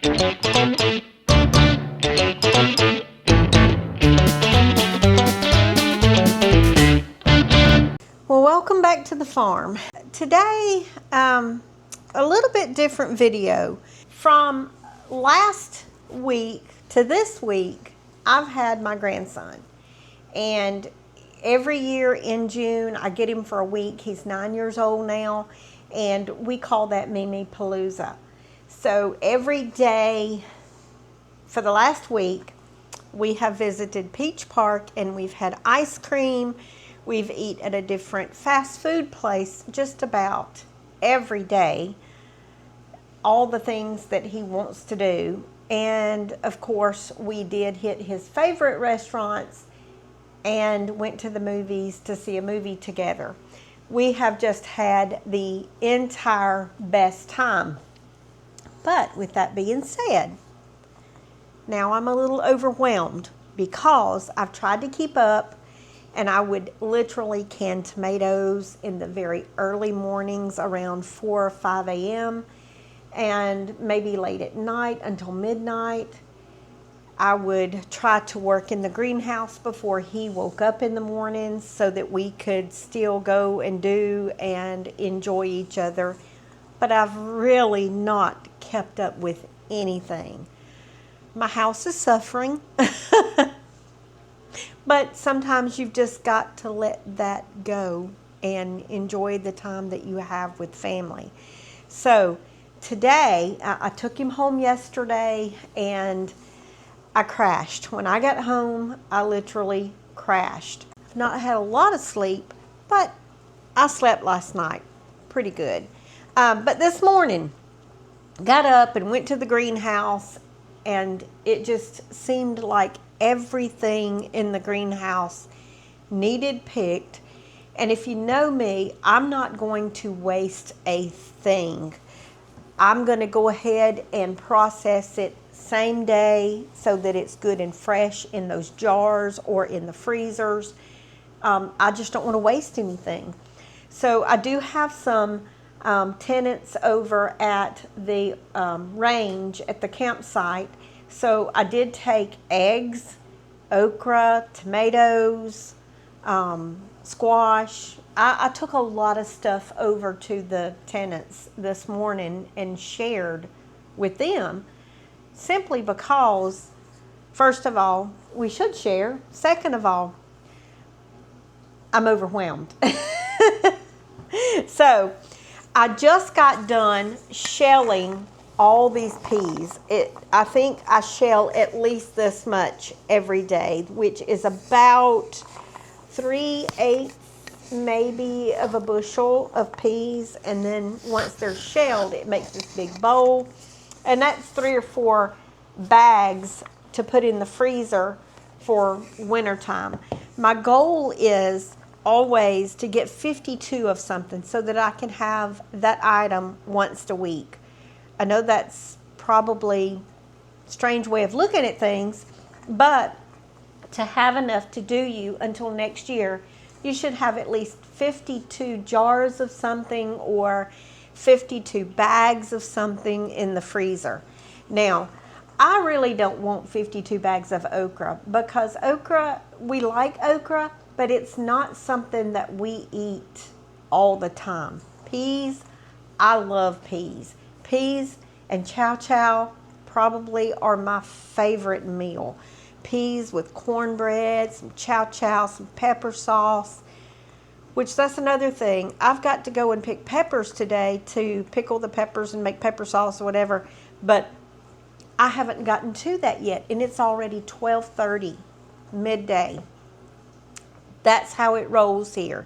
Well, welcome back to the farm. Today, a little bit different video. From last week to this week, I've had my grandson. And every year in June, I get him for a week. He's 9 years old now, and we call that Mimi Palooza. So every day for the last week, we have visited Peach Park and we've had ice cream. We've eaten at a different fast food place just about every day. All the things that he wants to do. And of course, we did hit his favorite restaurants and went to the movies to see a movie together. We have just had the entire best time. But with that being said, now I'm a little overwhelmed because I've tried to keep up, and I would literally can tomatoes in the very early mornings around 4 or 5 a.m. and maybe late at night until midnight. I would try to work in the greenhouse before he woke up in the mornings so that we could still go and do and enjoy each other. But I've really not kept up with anything. My house is suffering. But sometimes you've just got to let that go and enjoy the time that you have with family. So today, I took him home yesterday and I crashed. When I got home, I literally crashed. I've not had a lot of sleep, but I slept last night pretty good. But this morning, got up and went to the greenhouse, and it just seemed like everything in the greenhouse needed picked. And if you know me, I'm not going to waste a thing. I'm going to go ahead and process it same day so that it's good and fresh in those jars or in the freezers. I just don't want to waste anything. So I do have some tenants over at the range at the campsite. So I did take eggs, okra, tomatoes, squash. I took a lot of stuff over to the tenants this morning and shared with them simply because, first of all, we should share. Second of all, I'm overwhelmed. So I just got done shelling all these peas. I think I shell at least this much every day, which is about 3/8 maybe of a bushel of peas. And then once they're shelled, it makes this big bowl. And that's 3 or 4 bags to put in the freezer for wintertime. My goal is always to get 52 of something so that I can have that item once a week. I know that's probably a strange way of looking at things, but to have enough to do you until next year, you should have at least 52 jars of something or 52 bags of something in the freezer. Now, I really don't want 52 bags of okra because okra, we like okra, but it's not something that we eat all the time. Peas, I love peas. Peas and chow chow probably are my favorite meal. Peas with cornbread, some chow chow, some pepper sauce, which that's another thing. I've got to go and pick peppers today to pickle the peppers and make pepper sauce or whatever, but I haven't gotten to that yet, and it's already 12:30 midday. That's how it rolls here.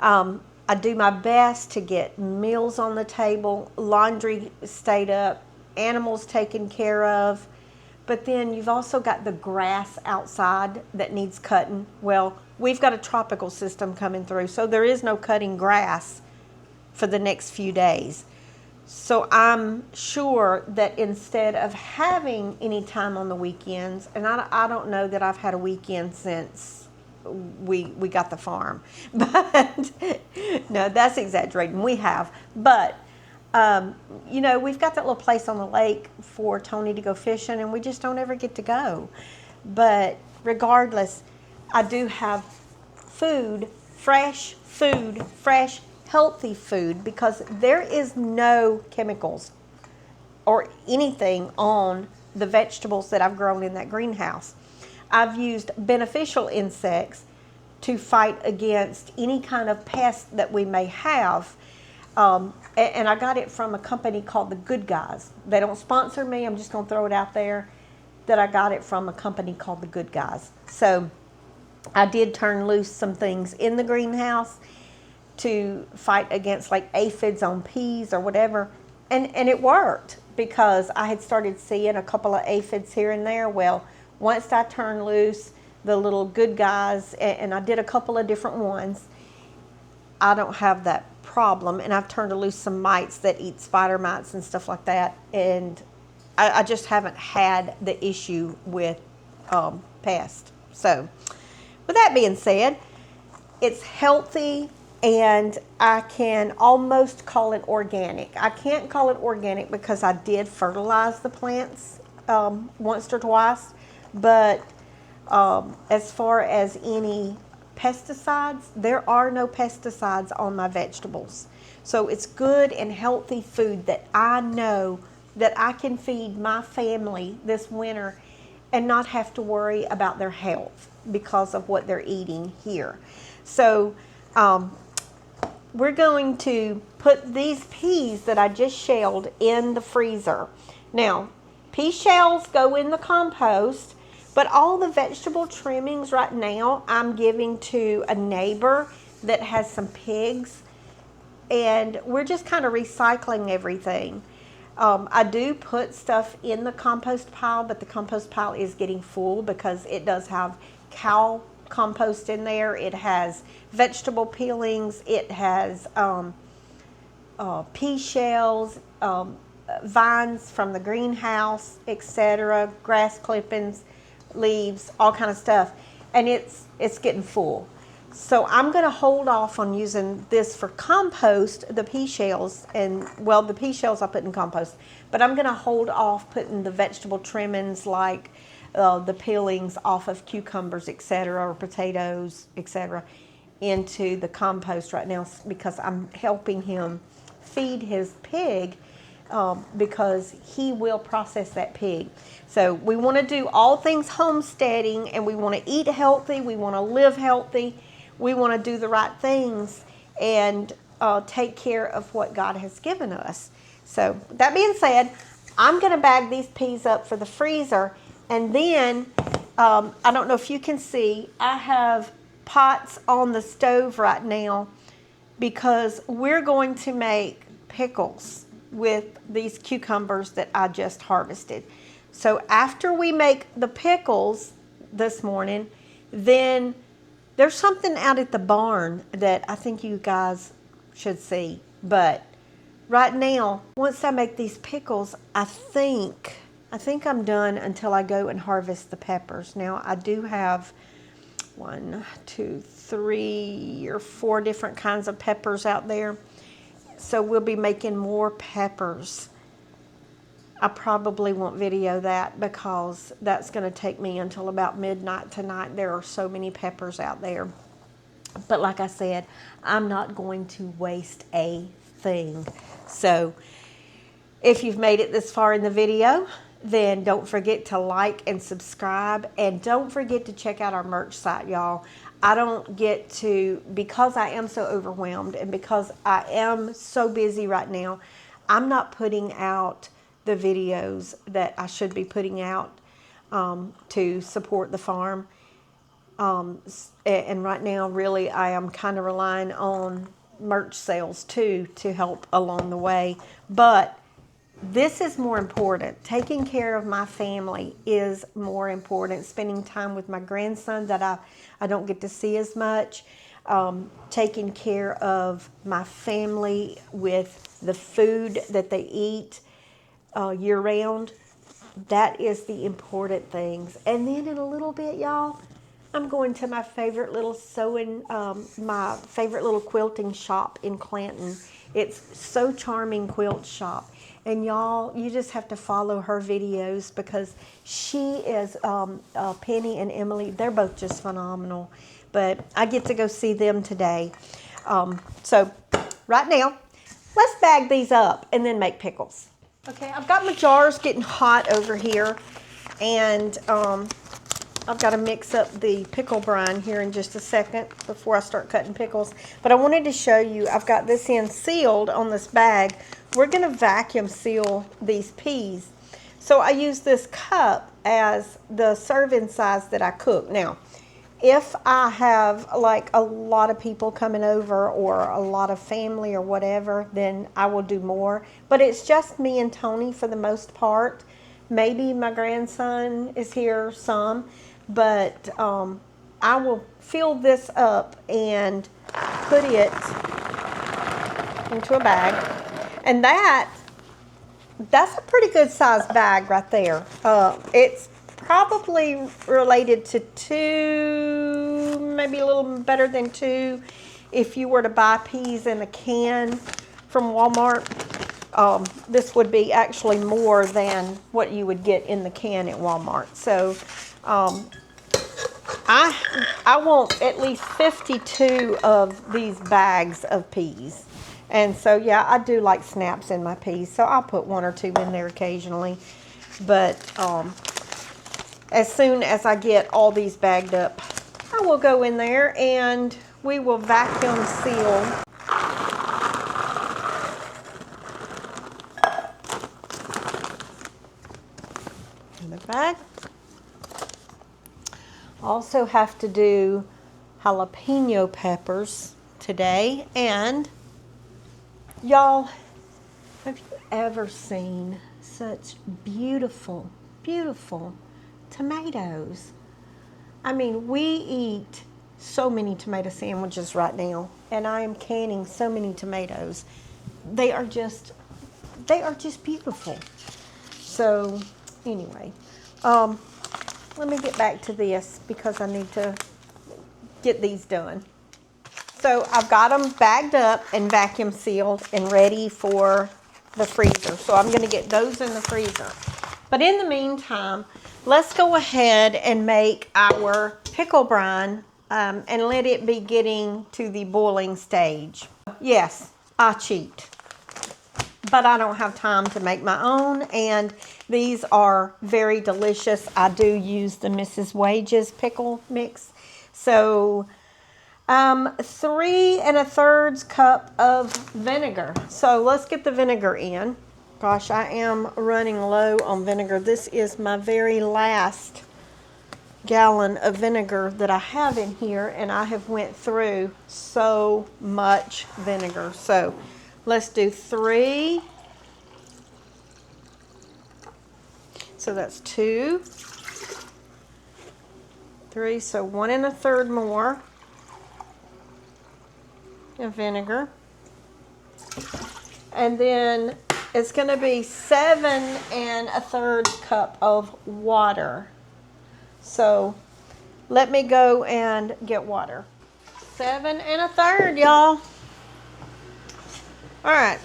I do my best to get meals on the table, laundry stayed up, animals taken care of, but then you've also got the grass outside that needs cutting. Well, we've got a tropical system coming through, so there is no cutting grass for the next few days. So I'm sure that instead of having any time on the weekends, and I don't know that I've had a weekend since we got the farm, but no, that's exaggerating. We have, but You know, we've got that little place on the lake for Tony to go fishing, and we just don't ever get to go. But regardless, I do have fresh food, fresh, healthy food, because there is no chemicals or anything on the vegetables that I've grown in that greenhouse. I've used beneficial insects to fight against any kind of pest that we may have. And I got it from a company called The Good Guys. They don't sponsor me. I'm just going to throw it out there that I got it from a company called The Good Guys. So I did turn loose some things in the greenhouse to fight against like aphids on peas or whatever. And it worked, because I had started seeing a couple of aphids here and there. Well, once I turned loose the little Good Guys, and I did a couple of different ones, I don't have that problem. And I've turned loose some mites that eat spider mites and stuff like that. And I just haven't had the issue with pests. So with that being said, it's healthy, and I can almost call it organic. I can't call it organic because I did fertilize the plants once or twice. But as far as any pesticides, there are no pesticides on my vegetables. So it's good and healthy food that I know that I can feed my family this winter and not have to worry about their health because of what they're eating here. So we're going to put these peas that I just shelled in the freezer. Now, pea shells go in the compost, but all the vegetable trimmings right now I'm giving to a neighbor that has some pigs, and we're just kind of recycling everything. I do put stuff in the compost pile, but the compost pile is getting full because it does have cow compost in there. It has vegetable peelings. It has pea shells, vines from the greenhouse, etc., grass clippings, leaves, all kind of stuff, and it's getting full. So I'm going to hold off on using this for compost, the pea shells, and well, the pea shells I put in compost, but I'm going to hold off putting the vegetable trimmings like the peelings off of cucumbers, etc., or potatoes, etc., into the compost right now, because I'm helping him feed his pig, because he will process that pig. So we want to do all things homesteading, and we want to eat healthy, we want to live healthy, we want to do the right things, and take care of what God has given us. So that being said, I'm going to bag these peas up for the freezer, and then I don't know if you can see, I have pots on the stove right now because we're going to make pickles with these cucumbers that I just harvested. So after we make the pickles this morning, then there's something out at the barn that I think you guys should see. But right now, once I make these pickles, I think I'm done until I go and harvest the peppers. Now, I do have 1, 2, 3 or 4 different kinds of peppers out there. So we'll be making more peppers. I probably won't video that because that's going to take me until about midnight tonight. There are so many peppers out there. But like I said, I'm not going to waste a thing. So if you've made it this far in the video, then don't forget to like and subscribe. And don't forget to check out our merch site, y'all. I don't get to, because I am so overwhelmed and because I am so busy right now, I'm not putting out the videos that I should be putting out to support the farm. And right now, really, I am kind of relying on merch sales too to help along the way. But this is more important. Taking care of my family is more important. Spending time with my grandson that I don't get to see as much. Taking care of my family with the food that they eat year round. That is the important things. And then in a little bit, y'all, I'm going to my favorite little sewing, my favorite little quilting shop in Clanton. It's So Charming Quilt Shop. And y'all, you just have to follow her videos because she is, Penny and Emily, they're both just phenomenal. But I get to go see them today. So right now, let's bag these up and then make pickles. Okay, I've got my jars getting hot over here. And I've got to mix up the pickle brine here in just a second before I start cutting pickles. But I wanted to show you, I've got this in sealed on this bag. We're going to vacuum seal these peas. So I use this cup as the serving size that I cook. Now, if I have like a lot of people coming over or a lot of family or whatever, then I will do more. But it's just me and Tony for the most part. Maybe my grandson is here some. But I will fill this up and put it into a bag. And that's a pretty good size bag right there. It's probably related to 2, maybe a little better than 2. If you were to buy peas in a can from Walmart, this would be actually more than what you would get in the can at Walmart. So I want at least 52 of these bags of peas. And so, yeah, I do like snaps in my peas, so I'll put 1 or 2 in there occasionally. But as soon as I get all these bagged up, I will go in there and we will vacuum seal in the bag. Also have to do jalapeno peppers today. And y'all, have you ever seen such beautiful, beautiful tomatoes? I mean, we eat so many tomato sandwiches right now, and I am canning so many tomatoes. They are just beautiful. So anyway, let me get back to this because I need to get these done. So I've got them bagged up and vacuum sealed and ready for the freezer. So I'm going to get those in the freezer. But in the meantime, let's go ahead and make our pickle brine and let it be getting to the boiling stage. Yes, I cheat. But I don't have time to make my own, and these are very delicious. I do use the Mrs. Wages pickle mix. So 3 1/3 cup of vinegar. So let's get the vinegar in. Gosh, I am running low on vinegar. This is my very last gallon of vinegar that I have in here, and I have went through so much vinegar. So let's do 3. So that's 2, 3, so 1 1/3 more of vinegar. And then it's going to be 7 1/3 cup of water. So let me go and get water. 7 1/3, y'all. All right,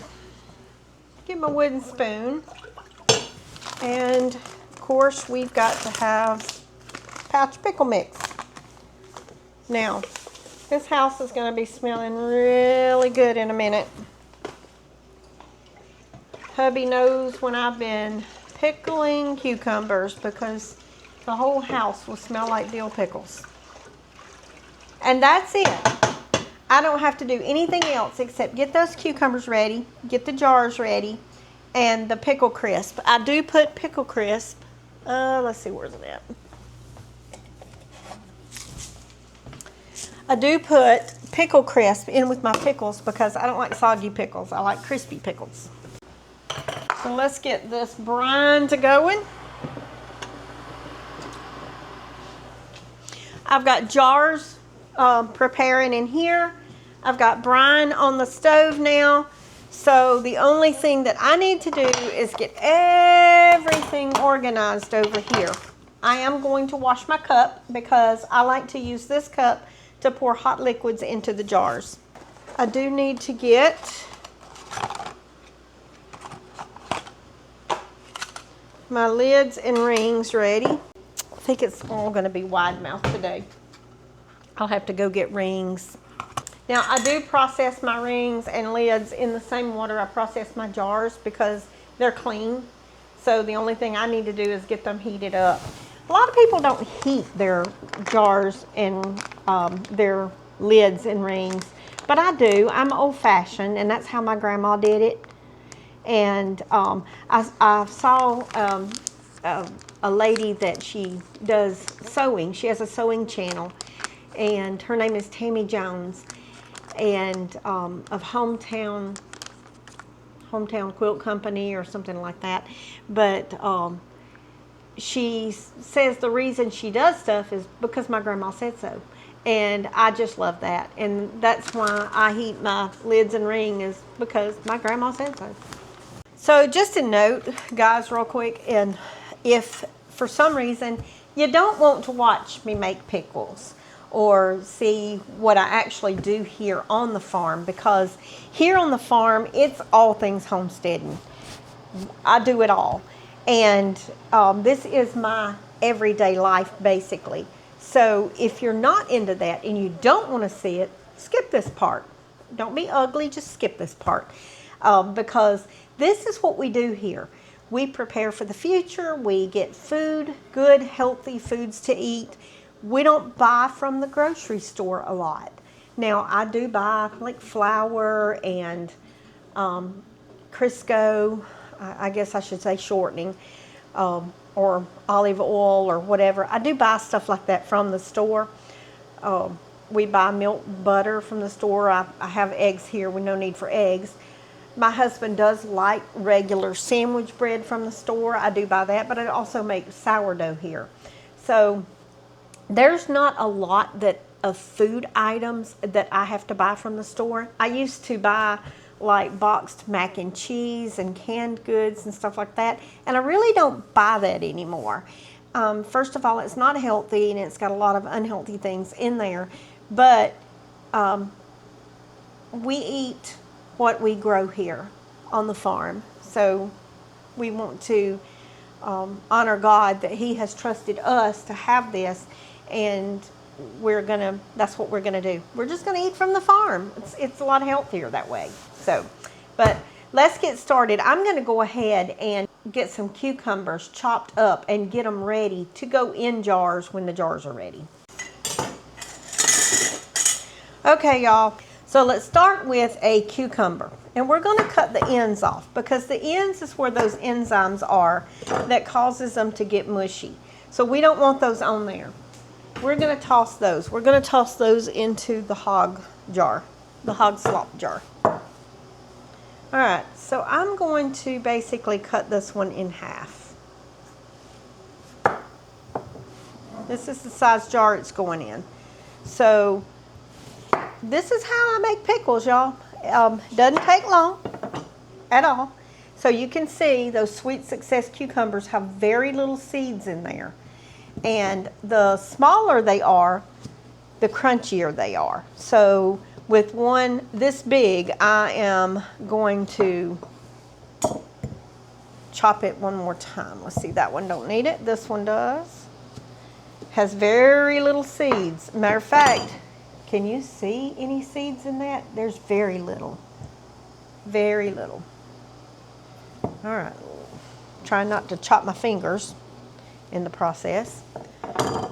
get my wooden spoon. And of course, we've got to have pouch pickle mix. Now, this house is going to be smelling really good in a minute. Hubby knows when I've been pickling cucumbers because the whole house will smell like dill pickles. And that's it. I don't have to do anything else except get those cucumbers ready, get the jars ready, and the pickle crisp. I do put pickle crisp. Let's see, where's it at? I do put pickle crisp in with my pickles because I don't like soggy pickles. I like crispy pickles. So let's get this brine to going. I've got jars preparing in here. I've got brine on the stove now. So the only thing that I need to do is get everything organized over here. I am going to wash my cup because I like to use this cup to pour hot liquids into the jars. I do need to get my lids and rings ready. I think it's all going to be wide mouth today. I'll have to go get rings. Now, I do process my rings and lids in the same water I process my jars because they're clean. So the only thing I need to do is get them heated up. A lot of people don't heat their jars and their lids and rings, but I do. I'm old-fashioned, and that's how my grandma did it. And I saw a lady that she does sewing. She has a sewing channel, and her name is Tammy Jones, and of Hometown Quilt Company or something like that. But she says the reason she does stuff is because my grandma said so. And I just love that. And that's why I heat my lids and ring, is because my grandma said so. So just a note, guys, real quick, and if for some reason you don't want to watch me make pickles or see what I actually do here on the farm, because here on the farm, it's all things homesteading. I do it all. And this is my everyday life, basically. So if you're not into that and you don't want to see it, skip this part. Don't be ugly, just skip this part. Because this is what we do here. We prepare for the future. We get food, good, healthy foods to eat. We don't buy from the grocery store a lot. Now, I do buy like flour and Crisco, I guess I should say shortening, or olive oil or whatever. I do buy stuff like that from the store. We buy milk, butter from the store. I have eggs here with no need for eggs. My husband does like regular sandwich bread from the store. I do buy that, but I also make sourdough here. So there's not a lot of food items that I have to buy from the store. I used to buy like boxed mac and cheese and canned goods and stuff like that, and I really don't buy that anymore. First of all, it's not healthy, and it's got a lot of unhealthy things in there, but we eat what we grow here on the farm. So we want to honor God that He has trusted us to have this, and that's what we're gonna do. We're just gonna eat from the farm. It's a lot healthier that way. So, but let's get started. I'm gonna go ahead and get some cucumbers chopped up and get them ready to go in jars when the jars are ready. Okay, y'all. So let's start with a cucumber, and we're going to cut the ends off because the ends is where those enzymes are that causes them to get mushy. So we don't want those on there. We're going to toss those. We're going to toss those into the hog jar, the hog slop jar. All right, so I'm going to basically cut this one in half. This is the size jar it's going in. So this is how I make pickles, y'all. Doesn't take long at all. So you can see those Sweet Success cucumbers have very little seeds in there. And the smaller they are, the crunchier they are. So with one this big, I am going to chop it one more time. Let's see, that one don't need it. This one does. Has very little seeds. Matter of fact, can you see any seeds in that? There's very little. Very little. All right. Try not to chop my fingers in the process.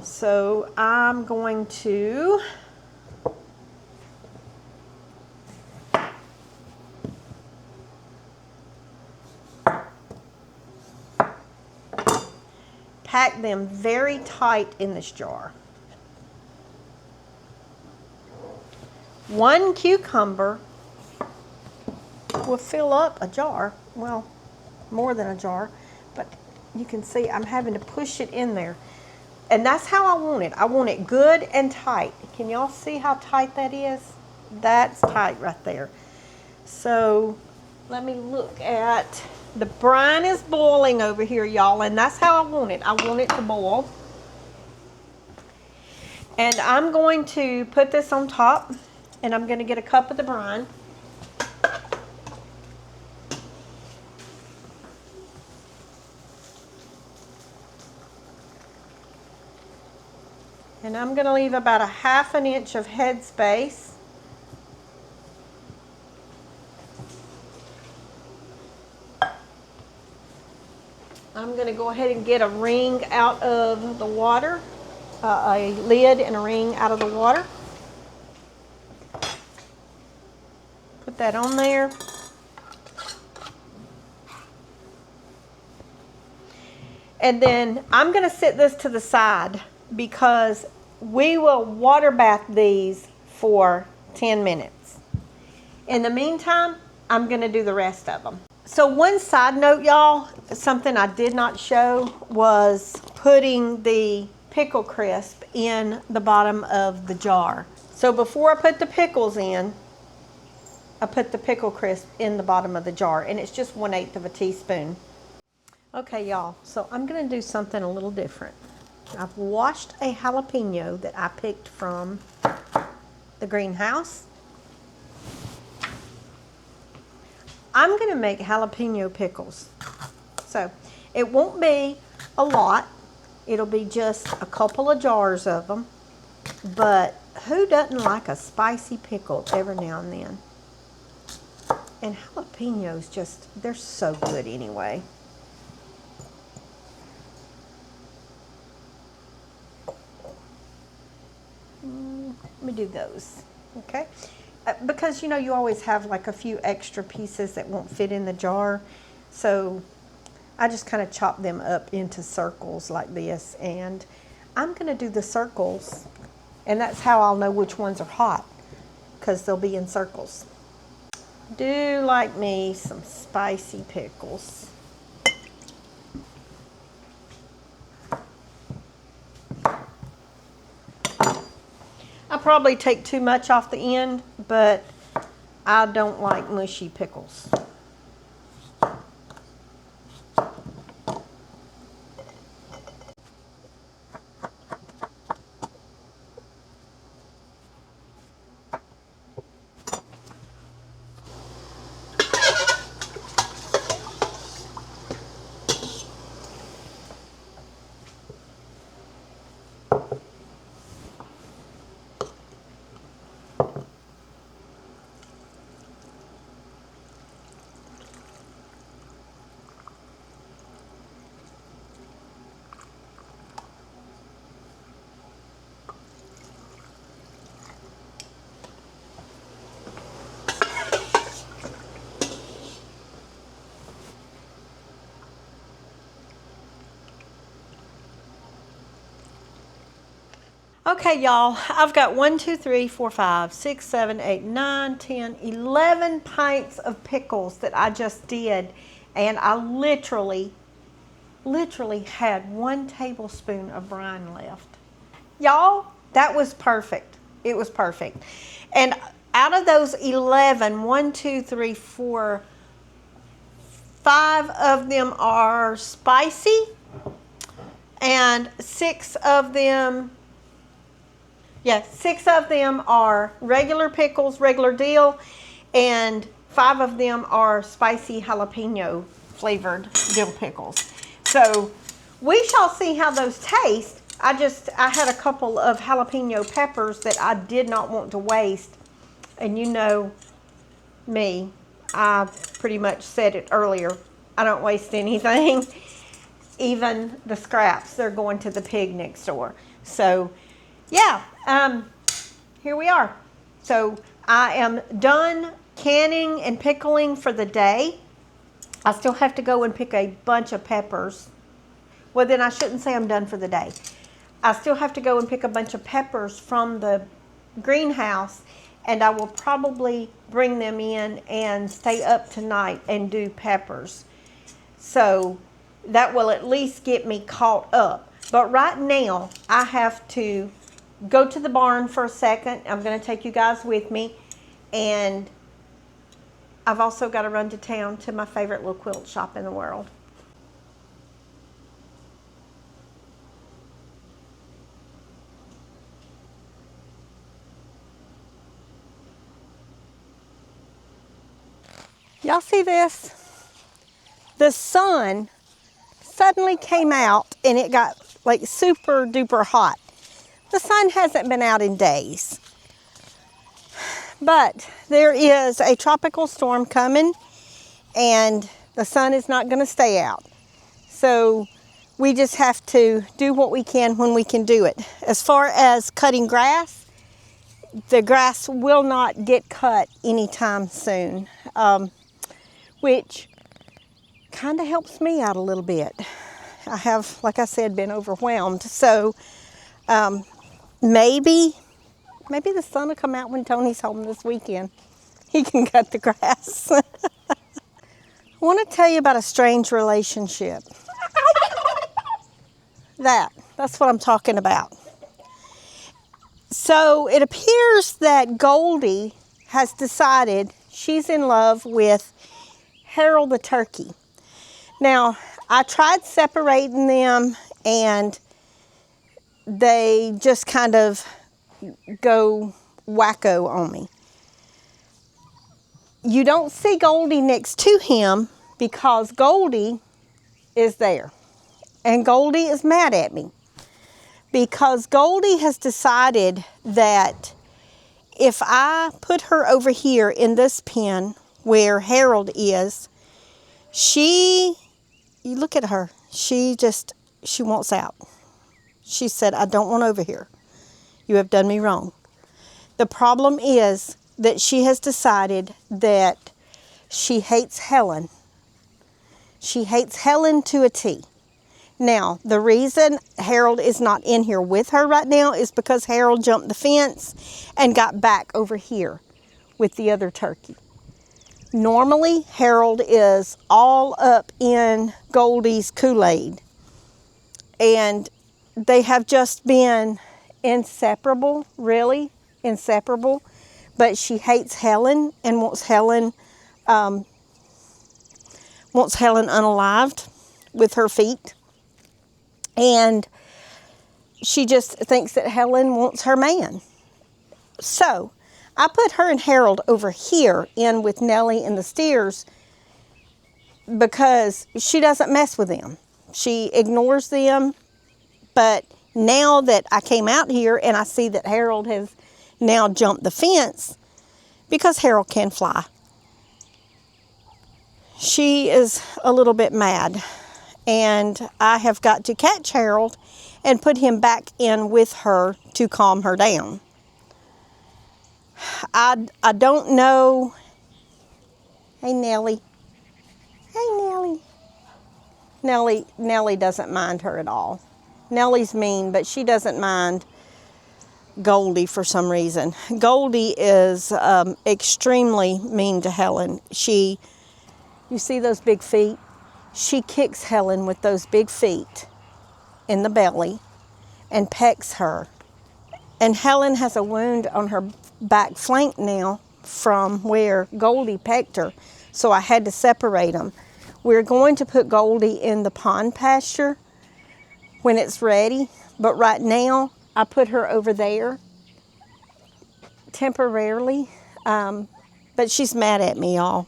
So I'm going to pack them very tight in this jar. One cucumber will fill up a jar, well, more than a jar, but you can see I'm having to push it in there. And that's how I want it. I want it good and tight. Can y'all see how tight that is? That's tight right there. So let me look at, the brine is boiling over here, y'all, and that's how I want it. I want it to boil. And I'm going to put this on top, and I'm going to get a cup of the brine. And I'm going to leave about a 1/2 inch of head space. I'm going to go ahead and get a ring out of the water, a lid and a ring out of the water. Put that on there. And then I'm going to set this to the side because we will water bath these for 10 minutes. In the meantime, I'm going to do the rest of them. So one side note, y'all, something I did not show was putting the pickle crisp in the bottom of the jar. So before I put the pickles in, I put the pickle crisp in the bottom of the jar, and it's just 1/8 of a teaspoon. Okay, y'all, so I'm gonna do something a little different. I've washed a jalapeno that I picked from the greenhouse. I'm gonna make jalapeno pickles. So it won't be a lot. It'll be just a couple of jars of them. But who doesn't like a spicy pickle every now and then? And jalapenos just, they're so good anyway. Let me do those, okay? Because, you know, you always have like a few extra pieces that won't fit in the jar. So I just kind of chop them up into circles like this. And I'm going to do the circles. And that's how I'll know which ones are hot, because they'll be in circles. Do like me some spicy pickles. I probably take too much off the end, but I don't like mushy pickles. Okay, y'all, I've got 1, 2, 3, 4, 5, 6, 7, 8, 9, 10, 11 pints of pickles that I just did. And I literally had 1 tablespoon of brine left. Y'all, that was perfect. It was perfect. And out of those 11, 1, 2, 3, 4, 5 of them are spicy, and 6 of them are regular pickles, regular deal, and 5 of them are spicy jalapeno flavored dill pickles. So we shall see how those taste. I had a couple of jalapeno peppers that I did not want to waste. And you know me, I pretty much said it earlier. I don't waste anything. Even the scraps, they're going to the pig next door. So yeah, here we are. So I am done canning and pickling for the day. I still have to go and pick a bunch of peppers. Well, then I shouldn't say I'm done for the day. I still have to go and pick a bunch of peppers from the greenhouse, and I will probably bring them in and stay up tonight and do peppers. So that will at least get me caught up. But right now, I have to go to the barn for a second. I'm going to take you guys with me. And I've also got to run to town to my favorite little quilt shop in the world. Y'all see this? The sun suddenly came out and it got like super duper hot. The sun hasn't been out in days. But there is a tropical storm coming and the sun is not going to stay out. So we just have to do what we can when we can do it. As far as cutting grass, the grass will not get cut anytime soon, which kind of helps me out a little bit. I have, like I said, been overwhelmed. So maybe the sun will come out when Tony's home this weekend. He can cut the grass. I want to tell you about a strange relationship. That's what I'm talking about. So it appears that Goldie has decided she's in love with Harold the turkey. Now, I tried separating them and they just kind of go wacko on me. You don't see Goldie next to him because Goldie is there. And Goldie is mad at me because Goldie has decided that if I put her over here in this pen where Harold is, you look at her, she wants out. She said, I don't want over here. You have done me wrong. The problem is that she has decided that she hates Helen. She hates Helen to a T. Now, the reason Harold is not in here with her right now is because Harold jumped the fence and got back over here with the other turkey. Normally, Harold is all up in Goldie's Kool-Aid. And they have just been inseparable, really inseparable. But she hates Helen and wants Helen unalived with her feet. And she just thinks that Helen wants her man. So I put her and Harold over here in with Nellie and the steers because she doesn't mess with them. She ignores them. But now that I came out here and I see that Harold has now jumped the fence, because Harold can fly, she is a little bit mad. And I have got to catch Harold and put him back in with her to calm her down. I don't know. Hey, Nellie. Hey, Nellie. Nellie doesn't mind her at all. Nellie's mean, but she doesn't mind Goldie for some reason. Goldie is extremely mean to Helen. You see those big feet? She kicks Helen with those big feet in the belly and pecks her. And Helen has a wound on her back flank now from where Goldie pecked her. So I had to separate them. We're going to put Goldie in the pond pasture when it's ready. But right now, I put her over there temporarily. But she's mad at me, y'all.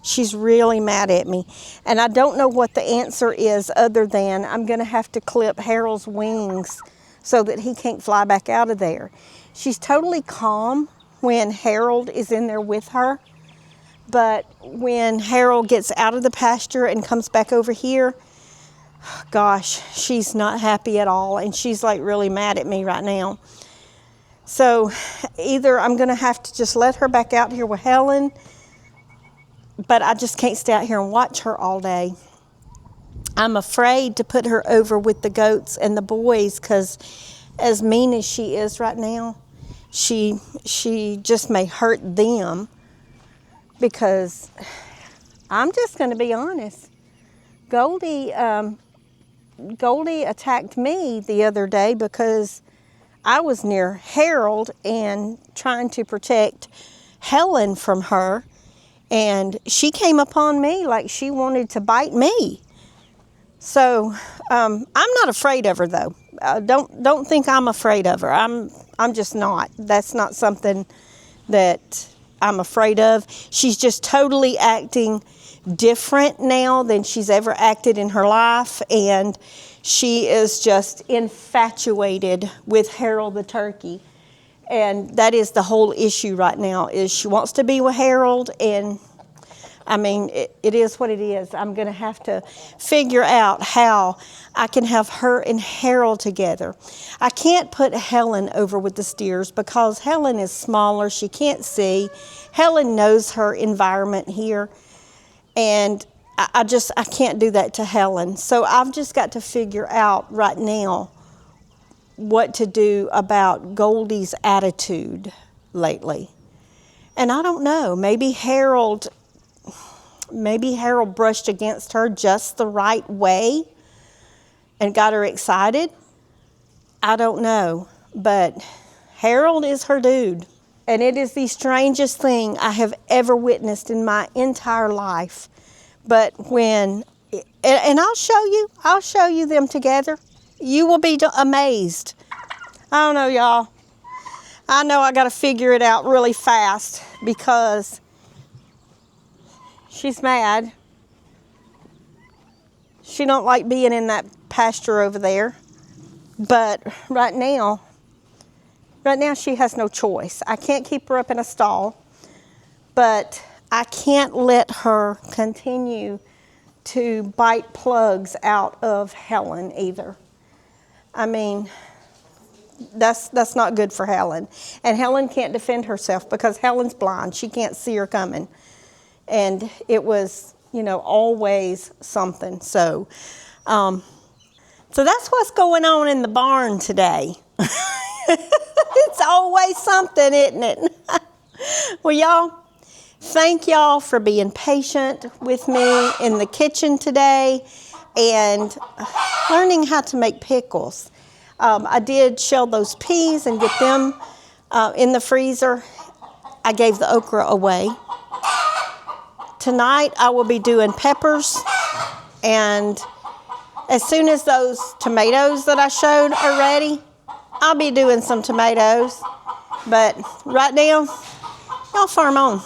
She's really mad at me. And I don't know what the answer is other than I'm going to have to clip Harold's wings so that he can't fly back out of there. She's totally calm when Harold is in there with her. But when Harold gets out of the pasture and comes back over here, gosh, she's not happy at all. And she's like really mad at me right now. So either I'm going to have to just let her back out here with Helen, but I just can't stay out here and watch her all day. I'm afraid to put her over with the goats and the boys because as mean as she is right now, she just may hurt them because I'm just going to be honest. Goldie attacked me the other day because I was near Harold and trying to protect Helen from her. And she came upon me like she wanted to bite me. So I'm not afraid of her, though. Don't think I'm afraid of her. I'm just not. That's not something that I'm afraid of. She's just totally acting different now than she's ever acted in her life, and she is just infatuated with Harold the turkey. And that is the whole issue right now, is she wants to be with Harold, and I mean, it is what it is. I'm going to have to figure out how I can have her and Harold together. I can't put Helen over with the steers because Helen is smaller. She can't see. Helen knows her environment here, and I can't do that to Helen. So I've just got to figure out right now what to do about Goldie's attitude lately. And I don't know, maybe Harold brushed against her just the right way and got her excited. I don't know, but Harold is her dude. And it is the strangest thing I have ever witnessed in my entire life. But and I'll show you them together. You will be amazed. I don't know, y'all. I know I got to figure it out really fast because she's mad. She don't like being in that pasture over there. But right now she has no choice. I can't keep her up in a stall, but I can't let her continue to bite plugs out of Helen either. I mean, that's not good for Helen. And Helen can't defend herself because Helen's blind. She can't see her coming. And it was, always something. So that's what's going on in the barn today. It's always something, isn't it? Well, y'all, thank y'all for being patient with me in the kitchen today and learning how to make pickles. I did shell those peas and get them in the freezer. I gave the okra away. Tonight I will be doing peppers, and as soon as those tomatoes that I showed are ready, I'll be doing some tomatoes. But right now, y'all farm on.